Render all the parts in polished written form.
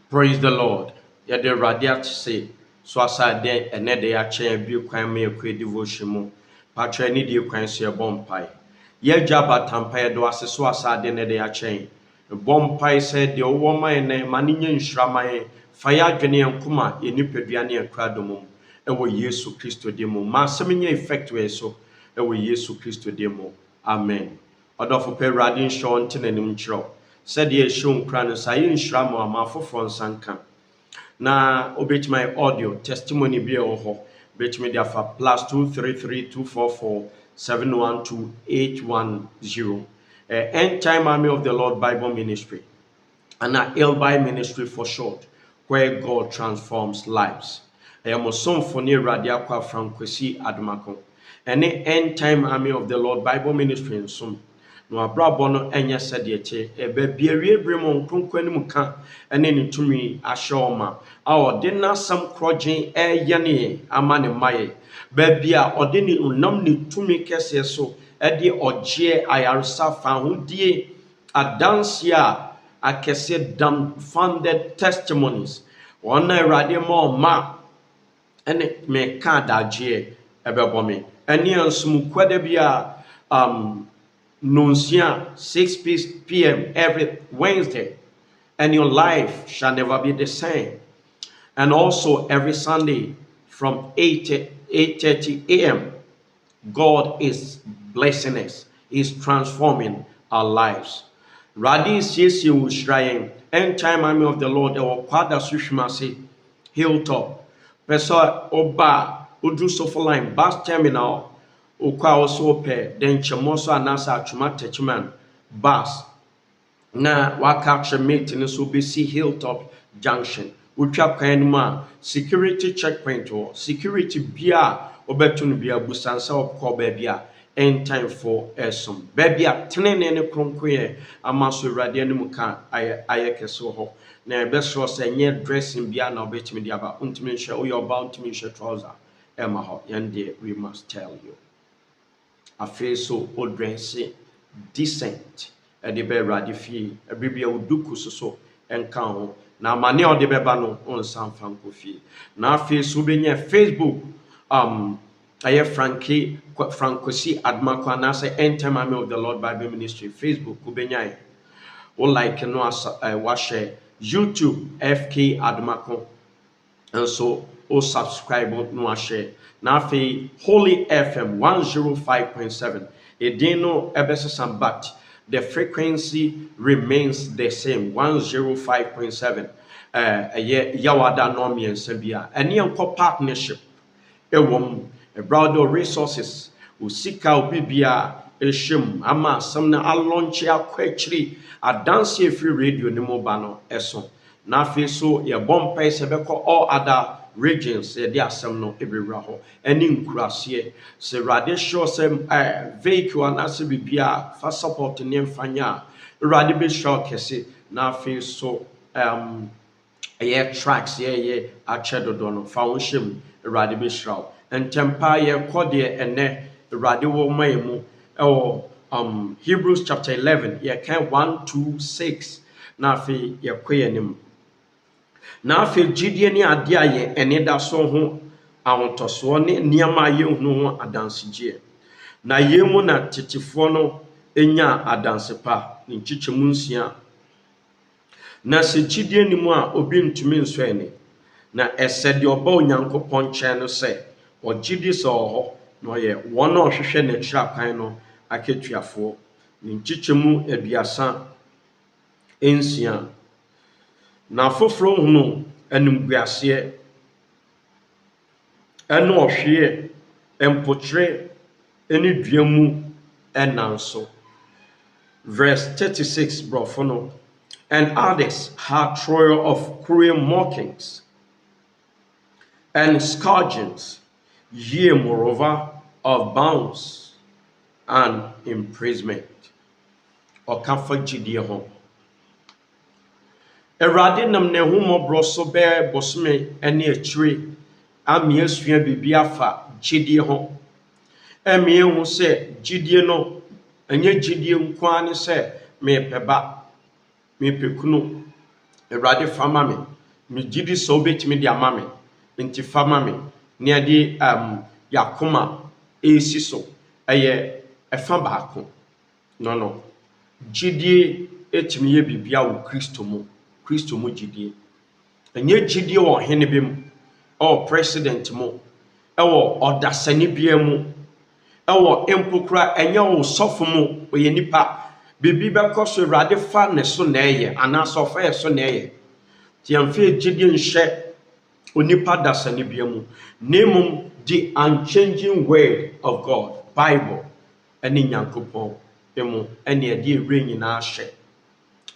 Praise the Lord. Yɛde Awurade ate se so asa de ɛnɛ de akyɛn bi kwan me yɛkɔ devotion mu. Patro ani die kwan so yɛbɔ mpae. Yɛgya batampa yɛde ase so asa de ne de akyɛn. Bɔ mpae sɛ deɛ ɔwɔ ma yɛn nɛ ma ne nyɛ nhyira ma yɛn. Fa yɛ adwene yɛn koma yɛn nipadua ne yɛn krado mu. Ɛwɔ Yesu Kristo din mu. Ma asɛm nyɛ effect wɔ yɛn so. Ɛwɔ Yesu Kristo din mu. Amen. Ɔdɔfo pɛ Awurade nhyɛ wo nte n'anim kyerɛw. Sɛdeɛ ɛhyɛ nkra no saa yɛ nhyira ma ama afoforɔ nsa nka na obetumi audio testimony bi ɛwɔ hɔ betumi de afa +2332447128110 End Time Army of the Lord Bible Ministry and Elbai Ministry for short, where God transforms lives. Ɛyɛ mo somfo ne Awurade akɔ Frankwesi Adomako ɛne End Time Army of the Lord Bible Ministry nsom no abrabɔ no ɛnyɛ sɛdeɛ kyɛ ɛbɛ biawie bere mu nkronkron ne mu ka ɛne ne tumi ahyɛ ɔma a ɔde n'asɛm korɔgyen ɛyɛ ne ama ne mmayɛ baabi a ɔde ne nam ne tumi kɛseɛ so ɛde ɔgyeɛ ayaresa fa ahodie adanse a akɛseɛ dumbfounded testimonies wɔn na Awurade ma ɔma ɛne meka adagyeɛ ɛbɛbɔ me ɛne nsom kwada bi a Nunsia 6 p.m. every Wednesday, and your life shall never be the same. And also every Sunday from 8:30 a.m. God is blessing us, is transforming our lives. Radi siesie ushrayen, End Time Army of the Lord, our Father Sushmasi, Hilltop, Pesa Oba, Udru Sofa Line, Bus Terminal. Ukwa also pe den chemoso anasa atwuma techiman bus na waka mate ne so besi Hilltop Junction utwa kwan mu a security checkpoint or security bia obeto no bia busansa okọ ba bia End Time for esom ba bia tenene ne kronkoye amaso Awurade anim ka aye keso ho na be so se nye dressing bia na obetimi dia ba untimi nhwe oyoba untimi nhwe trouser ema ho yende we must tell you afei so odrense decent de be Awurade fie abibia oduku so enka ho na amane ode beba no onsan fanko fie na afei so benya Facebook aye Frankwesi Adomako na say End Time Army of the Lord Bible Ministry Facebook ubenya o like no wa share YouTube FK Adomako and so o subscribe no share na afi Holy FM 105.7 edino ebesesam but the frequency remains the same 105.7 yawada no miensa bia ene enko partnership ewom brother resources usika obibia ehwem ama asam na launch akwachiri adanse efi radio ne moba no eso na afi so ye bompa se beko all other regions de asem no ebewura ho ani nkurase se Awurade show sem vehicle anase bibia fa support ne mfanya Awurade be show kese na afi so tracks ye achedodo no fa wo hyem Awurade be show entempa ye kode ene Awurade wo mayemu Hebrews chapter 11 ye kan 1-6 na afi ye koyenim na afi gidie ne ade aye ene da so ho ahotoso ne niam aye hunu ho adansegye na yemu na tetifo no enya adansepa ne nchichemu nsia na se gidie ni mu a obi ntumi nso ene na esede oba onyankopon chen no se ogidi so ho no ye wono ohwehwe na kira kwan no aketuafo ne nchichemu aduasa ensia na foforo hunu animguase eno ohwe empotre eni duamu enanso verse 36 brofono and others had trial of cruel mockings and scourgings, yea moreover of bounds and imprisonment or comfort gidie ho Awurade nam ne humobro so be bosome ene achire ami asua bibia fa gidie ho emi hu se gidie no enye gidie nkwa ne se me peba me pekunu Awurade fa ma me. Me gidi so obetimi de ama me. Nti fa ma me. Ne ade yakoma esi so. Eye efa baako. No. Gidie etimi ye bibia wo Kristo mu. Kristo mu gidie. Enye gidie wo hene bi mu. President mu. Ewo odasani bia mu. Ewo empokra enye wo sofo mu oye nipa. Bibi bɛkɔ so Awurade fa ne so na ɛyɛ anaasɛ ɔfa yɛ so na ɛyɛ. Nti yɛmfa gyidie nhyɛ onipa dasani bia mu. Na mmom the unchanging word of God, Bible, ɛne Nyankopɔn mu ɛne ɛde ewura nyinaa hyɛ.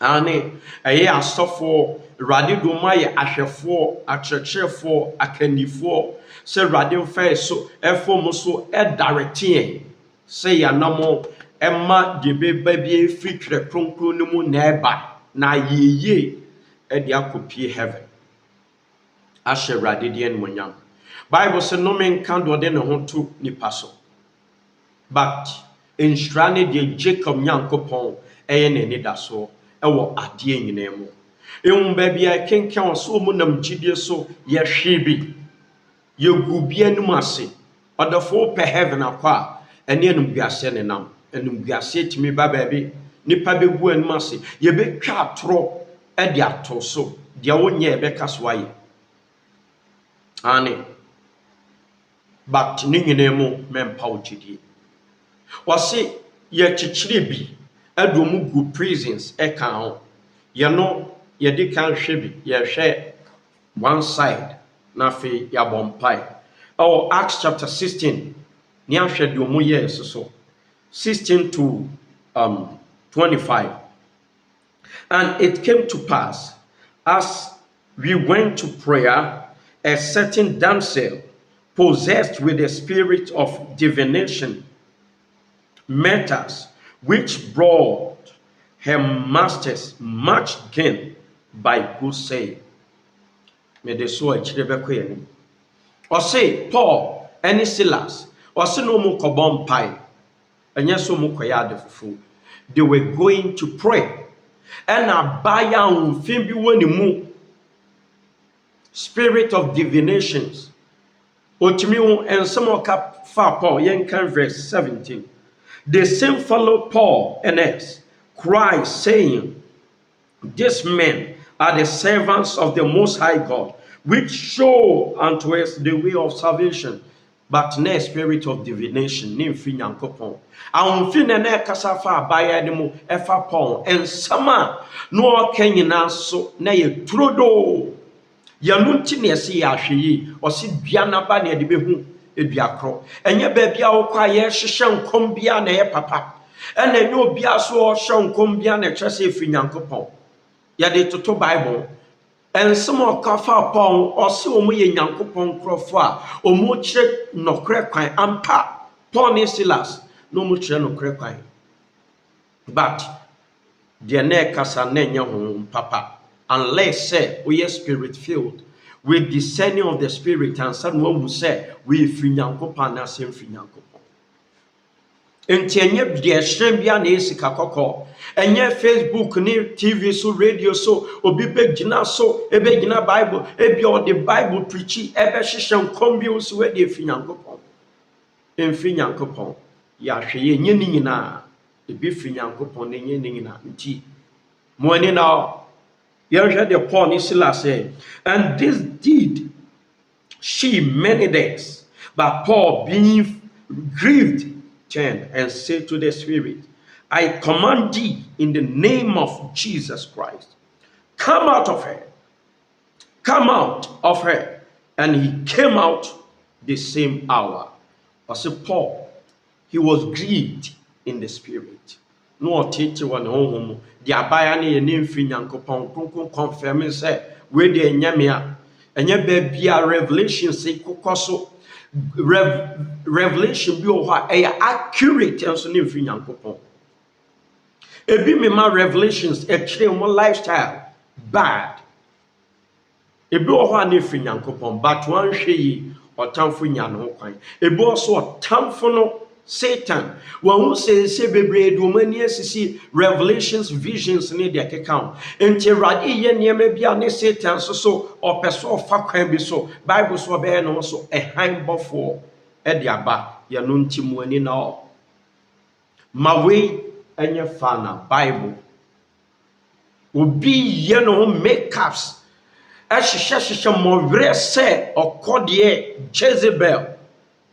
Ane ɛyɛ asɔfoɔ Awurade dom ayɛ ahwɛfoɔ, akyerɛkyerɛfoɔ, akannifoɔ sɛ Awurade mfa yɛ so ɛfɔ mu so ɛdareteɛ sɛ yɛnam Emma de beba bi free twerɛ kronkron no mu na ɛba na yeye ɛde akɔpie heaven. Ahyɛ Awurade de animuonyam. Bible sɛ nnome nka deɛ ɔde ne ho to nipa so. But nhyira ne deɛ Jacob Nyankopɔn ɛyɛ n'ani da so ɛwɔ adeɛ nyinaa mu. Ehun baabi a kenkan wɔ so mu nam gyidie so yɛhwe bi. Yɛgu bi anim ase. Ɔdɔfo pɛ heaven akɔ a ɛne animguase ne nam. Animguase timi ba baabi nipa bɛgu anim ase yɛbɛtwa atoro ɛde ato so deɛ wonyɛ ɛbɛka so ayɛ. Ane but ne nyinaa mu mempa wo gyidie. Wɔse yɛkyekyere bi ɛdo mu gu prisons ɛka ho. Yɛno yɛde kan hwɛ bi yɛhwɛ one side na afei yɛabɔ mpae. Ɛwɔ Acts chapter 16 ne ahwɛ deɛ ɔmo yɛɛ so 16 to 25. And it came to pass, as we went to prayer, a certain damsel, possessed with the spirit of divination, met us, which brought her masters much gain by good saying. May the soul achieve a or say Paul and Silas, or say no more cobom pie. And yes, so they were going to pray. And a buyer mu spirit of divinations. Otimiu and some of cap far Paul, Yankan verse 17. The same fellow Paul and us cried, saying, these men are the servants of the Most High God, which show unto us the way of salvation. But ne spirit of divination, ne mfi Nyankopɔn. Ahomfi ne na ɛkasa fa abaya de mu ɛfa Paul. Ensama no ɔka nyinaa so na yɛ turodo. Yɛno nti ne ɛsɛ yɛ ahwɛ yi. Ɔse dua naba ne yɛde bɛhu edua korɔ. Ɛnyɛ baabi a wokɔ a yɛhyehyɛ nkɔm bia na ɛyɛ papa. Ɛna ɛnyɛ obi a so ɔhyɛ nkɔm bia na ɛkyerɛ sɛ ɛfiri Nyankopɔn. Yɛde toto Bible. Ensem okafa Paul ɔse ɔmo yɛ Nyankopɔn nkorɔfo a ɔmo kyerɛ nɔkorɛ kwan ampa. Paul ne Silas no ɔmo kyerɛ nɔkorɛ kwan. But deɛ na ɛkasa na ɛnyɛ honhom papa unless sɛ woyɛ spirit filled with discerning of the spirit and sɛ no wahu sɛ woyɛ firi Nyankopɔn anaasɛ mfiri Nyankopɔn. Enti enye deɛ hyerɛn bia na esika kɔkɔ. Enye Facebook ni TV so radio so obi begina so ebegina Bible ebi o the Bible preachi ebe hyehyɛ nkom bi so we de fi Nyankopɔn. Emfi Nyankopɔn ya hwɛ ye nye ni nyina ebi fi Nyankopɔn ne nye ni nyina nti mo ani na ye hwɛ de Paul ni Silas say, and this did she many days, but Paul being grieved turned and said to the spirit, I command thee in the name of Jesus Christ, come out of her. Come out of her. And he came out the same hour. As Paul, he was grieved in the spirit. No teacher one home. The abayani a name fi Nyankopɔn confirming say where the nyamia and ye be a revelation say kokoso. Revelation bi o hɔ a accurate nso ne mfiri Nyankopɔn. Ebi me ma revelations ɛkyerɛ mo lifestyle bad. Ebi wɔ hɔ a ne mfiri Nyankopɔn but one hwɛ yi ɔtamfo nya no ho kwan. Ebi also ɔtamfo no Satan. Who says bebre do mani asisi revelations, visions ne de akeka. Enti Awurade ye niam bia ne Satan so opeso fa kwan bi so. Bible so be no so ehan bofo e de aba ye no nti mu ani na o. Ma we enye fa na Bible. Obi ye no makeups. Ehyehyehye mowre se okode Jezebel.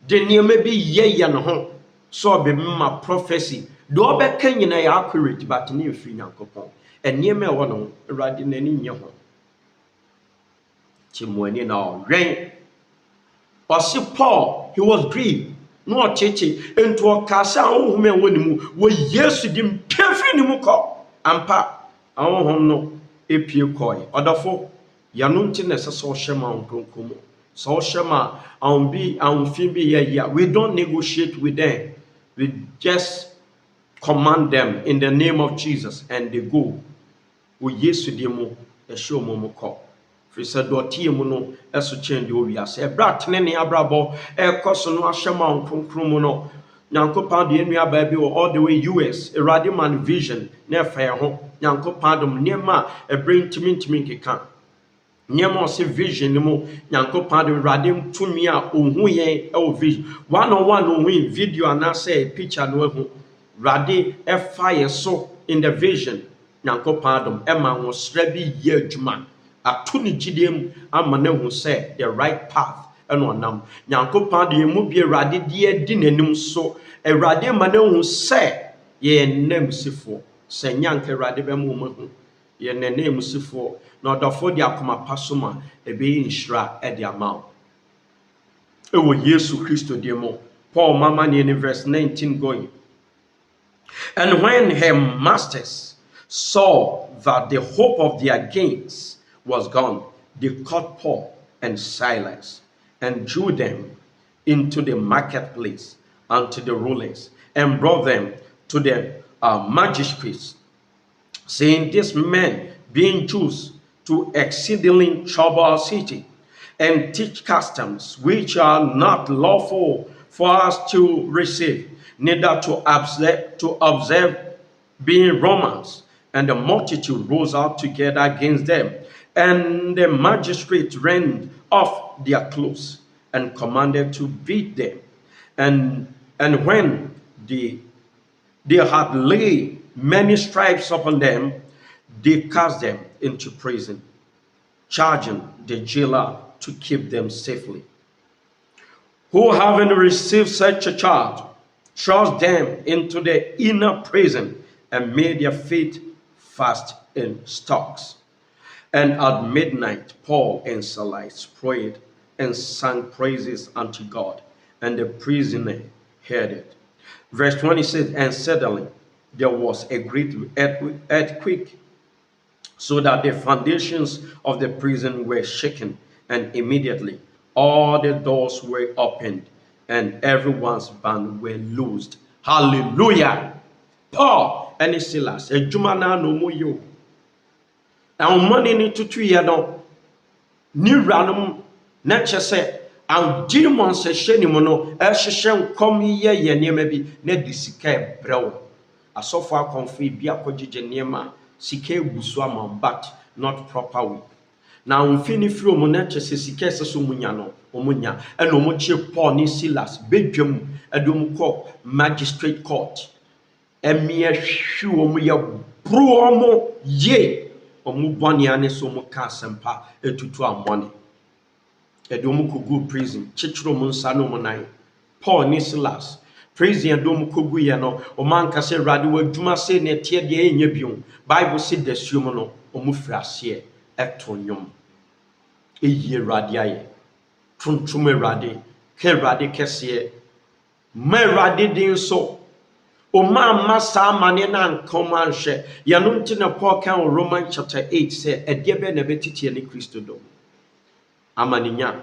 De niam bi ye no ho. So be ma prophecy do obeka nyina ya accurate but ne mfiri Nyankopɔn eniema e wono Awurade nani nye ho chimuani na wen osi Paul he was grieved no ocheche ento okasa ahohome wonimu wo Yesu dim pefiri ni mu kɔ ampa ahohom no epie kɔe odafo yano nti na seso hyema onkonkomo so hyema anfi bi ya we don't negotiate with them. We just command them in the name of Jesus and they go. We yesu demo e show mo ko. Fi se do tie mu no eso chen de owi ase. E bra tene ne abrabo e koso no ahyema onkonkron mu no. Nyankopɔn de enu aba bi all the way US. Erade man vision na fa ho. Nyankopɔn dom niema e bring timi nkeka. Niema ose vision ni mo Nyankopɔn de Erade tumi a ohu yen e o vision. One on one ohu video and say picture no ehu. Erade e fire so in the vision. Nyankopɔn dom e ma wo sra bi ye adwuma. Ato ni gidem ama na hu say the right path and onam. Nyankopɔn de mu bi Erade de di nanim so. Erade ma na hu say ye nam sifo. Se nyanka Erade be mu hu. Ye name sifo. Na odafo di akoma pasoma ebe inshra e di amount. Ewo Yesu Christo di mo. Paul mama ni in verse 19 going. And when her masters saw that the hope of their gains was gone, they caught Paul and Silas and drew them into the marketplace and to the rulers and brought them to the magistrates, saying, these men, being Jews, to exceedingly trouble our city, and teach customs which are not lawful for us to receive, neither to observe, being Romans. And the multitude rose up together against them, and the magistrates rent off their clothes and commanded to beat them. And when they had laid many stripes upon them, they cast them into prison, charging the jailer to keep them safely. Who, having received such a charge, thrust them into the inner prison and made their feet fast in stocks. And at midnight, Paul and Silas prayed and sang praises unto God, and the prisoner heard it. Verse 26, and suddenly there was a great earthquake, so that the foundations of the prison were shaken, and immediately all the doors were opened, and everyone's band were loosed. Hallelujah! Paul and Silas, a Jumana no mo yo. Now money ni tutu ya no. Ni ranum na chese an jinimon se hye ni mo no e hyehye nkom ye niema bi na di sika e brewo. Asofo akonfo bi akogege niema sika egusu ama but not proper way. Na umfini firi omo na chese sika eseso munya no omunya e no mo chie Paul ni Silas bedwam edom ko magistrate court. Emia hwi omo ya bru omo ye omo boni ane so mo ka sempa etutu amone. Edom kogu prison chichiro mo nsa no mo nan. Paul ni Silas prison edom kogu ye no o man ka se rade wadwuma se ne tie de enya bion. Bible say dasuom no omo frase eto nyom. Eyi rade aye. Tuntum rade ke rade kese ma rade din so o ma masa amane na nkoma nhwe ye no nti na Paul kan Romans chapter 8 say ediebe na betitie ne Kristo do amaninya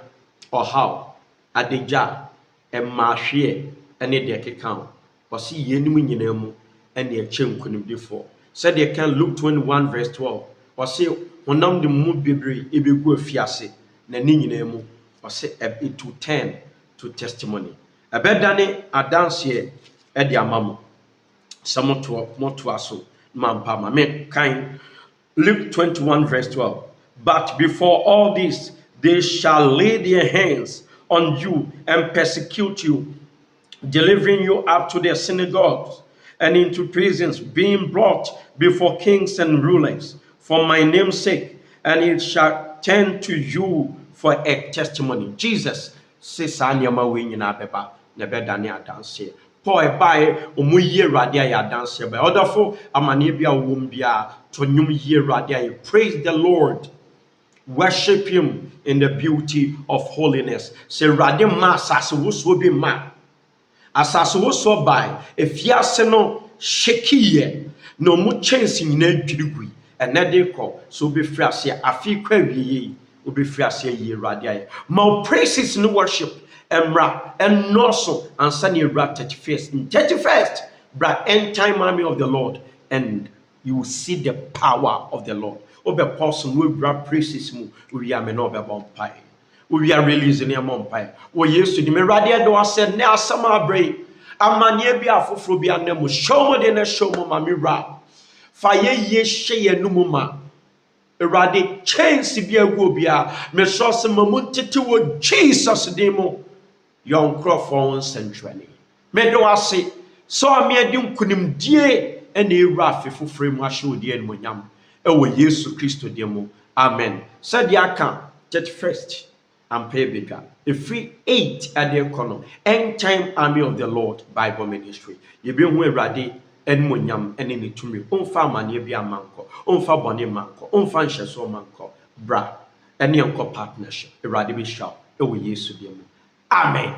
or how adeja emahwe ene de keka o si yenim nyina mu ene eche nkonimdifo said they can Luke 21 verse 12 o si honam de mu bebre ebegu afiase na ne nyina mu o si it to turn to testimony Ebedane adanse e de amamo. Samoto moto aso mampa ma me kind Luke 21 verse 12. But before all this, they shall lay their hands on you and persecute you, delivering you up to their synagogues and into prisons, being brought before kings and rulers for my name's sake, and it shall turn to you for a testimony. Jesus says, beba nebedane adanse. Paul ebae omu ye rade ay adanse ba. Odafo amane bia wom bia to nyum ye rade ay. Praise the Lord. Worship him in the beauty of holiness. Say rade ma asase wo so bi ma. Asase wo so bai efiase no shekiye no mu chance nyina dwirigui ene de ko so be friase afi kwa wiye obe friase ye rade ay. Ma praises no worship emra and also answer near 31st bra end time army of the Lord, and you will see the power of the Lord. Obe person we bra praises mu we are me no be bompai we are releasing your mompai we used to the radio do said na asama bray amanye bi afoforo bi anemu show mo de na show mo mami ra fa ye hye no mu ma erade chance bi agu bia me so se mamu tete wo Jesus demo yon crofon centrally me do ase so me adi nkunimdie ene ewura afefoforo mu ahye odi en monyam ewo Yesu Kristo demo. Amen. Said yaka 31st and pay bigger. A free 8 at the economy. End time army of the Lord Bible ministry. You be who ready and munyam and in it to me. Unfa mani be a manco. Unfa boni manco. Unfa sheso manco. Bra. Any uncle partnership. A radical shout. Ewo Yesu demo. Amen.